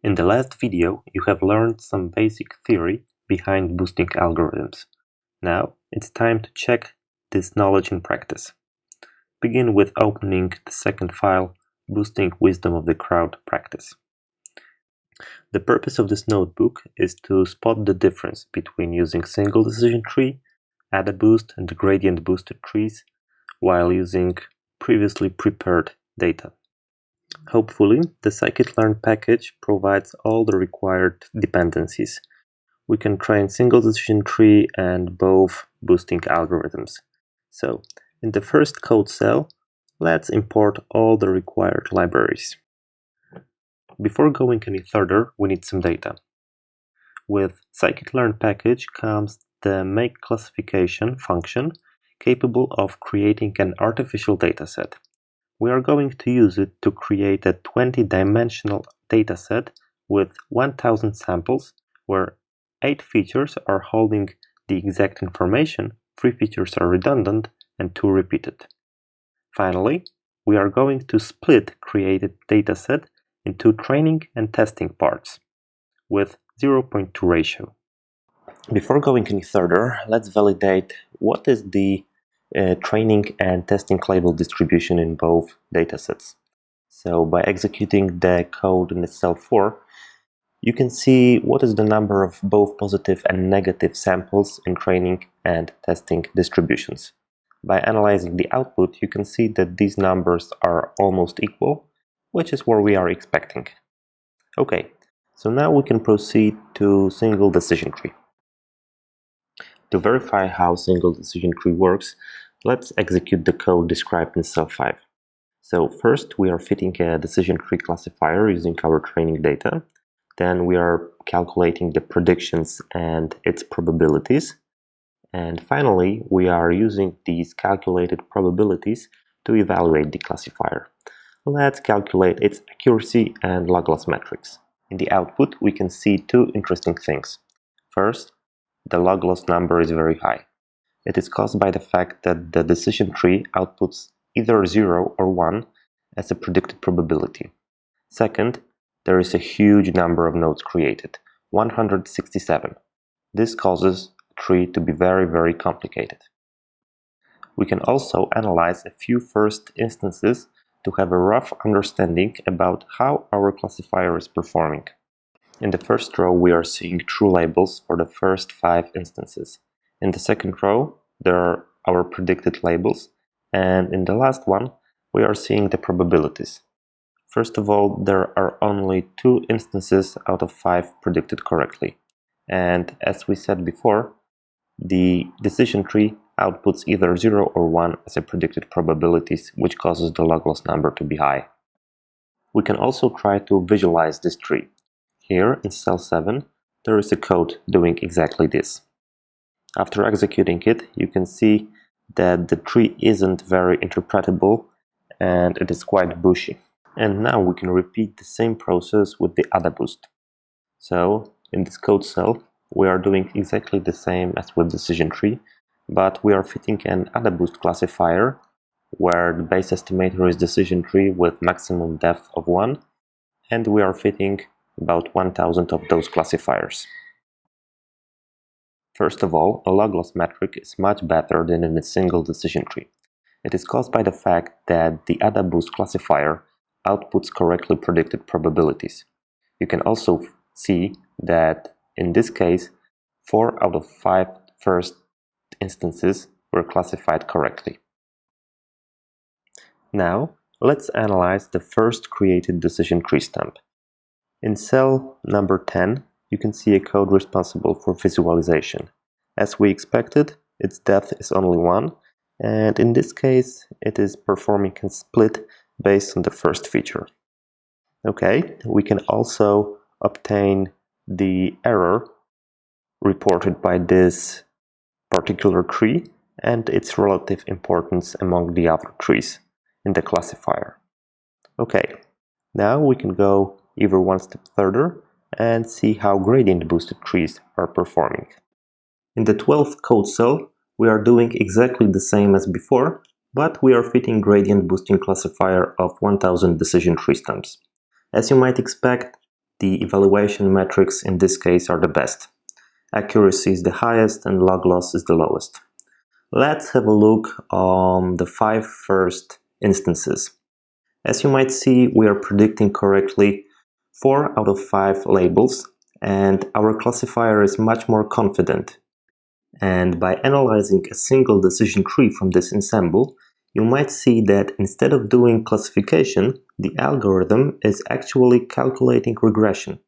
In the last video, you have learned some basic theory behind boosting algorithms. Now, it's time to check this knowledge in practice. Begin with opening the second file, Boosting Wisdom of the Crowd Practice. The purpose of this notebook is to spot the difference between using single decision tree, AdaBoost, and gradient boosted trees while using previously prepared data. Hopefully, the scikit-learn package provides all the required dependencies. We can train single decision tree and both boosting algorithms. So, in the first code cell, let's import all the required libraries. Before going any further, we need some data. With scikit-learn package comes the makeClassification function capable of creating an artificial dataset. We are going to use it to create a 20-dimensional dataset with 1000 samples where 8 features are holding the exact information, 3 features are redundant, and 2 repeated. Finally, we are going to split created dataset into training and testing parts with 0.2 ratio. Before going any further, let's validate what is the training and testing label distribution in both datasets. So by executing the code in the cell 4, you can see what is the number of both positive and negative samples in training and testing distributions. By analyzing the output, you can see that these numbers are almost equal, which is what we are expecting. Okay, so now we can proceed to single decision tree. To verify how single decision tree works, let's execute the code described in cell 5. So first we are fitting a decision tree classifier using our training data. Then we are calculating the predictions and its probabilities. And finally, we are using these calculated probabilities to evaluate the classifier. Let's calculate its accuracy and log loss metrics. In the output, we can see two interesting things. First, the log loss number is very high. It is caused by the fact that the decision tree outputs either 0 or 1 as a predicted probability. Second, there is a huge number of nodes created, 167. This causes a tree to be very complicated. We can also analyze a few first instances to have a rough understanding about how our classifier is performing. In the first row, we are seeing true labels for the first 5 instances. In the second row, there are our predicted labels, and in the last one, we are seeing the probabilities. First of all, there are only 2 instances out of 5 predicted correctly. And as we said before, the decision tree outputs either 0 or 1 as a predicted probabilities, which causes the log loss number to be high. We can also try to visualize this tree. Here in cell 7, there is a code doing exactly this. After executing it, you can see that the tree isn't very interpretable and it is quite bushy. And now we can repeat the same process with the AdaBoost. So in this code cell, we are doing exactly the same as with decision tree, but we are fitting an AdaBoost classifier where the base estimator is decision tree with maximum depth of 1, and we are fitting about 1000 of those classifiers. First of all, a log loss metric is much better than in a single decision tree. It is caused by the fact that the AdaBoost classifier outputs correctly predicted probabilities. You can also see that in this case, 4 out of 5 first instances were classified correctly. Now, let's analyze the first created decision tree stamp. In cell number 10, you can see a code responsible for visualization. As we expected, its depth is only 1, and in this case, it is performing a split based on the first feature. Okay, we can also obtain the error reported by this particular tree and its relative importance among the other trees in the classifier. Okay, now we can go even one step further and see how gradient boosted trees are performing. In the 12th code cell, we are doing exactly the same as before, but we are fitting gradient boosting classifier of 1000 decision tree stamps. As you might expect, the evaluation metrics in this case are the best. Accuracy is the highest and log loss is the lowest. Let's have a look on the 5 first instances. As you might see, we are predicting correctly 4 out of 5 labels, and our classifier is much more confident. And by analyzing a single decision tree from this ensemble, you might see that instead of doing classification, the algorithm is actually calculating regression.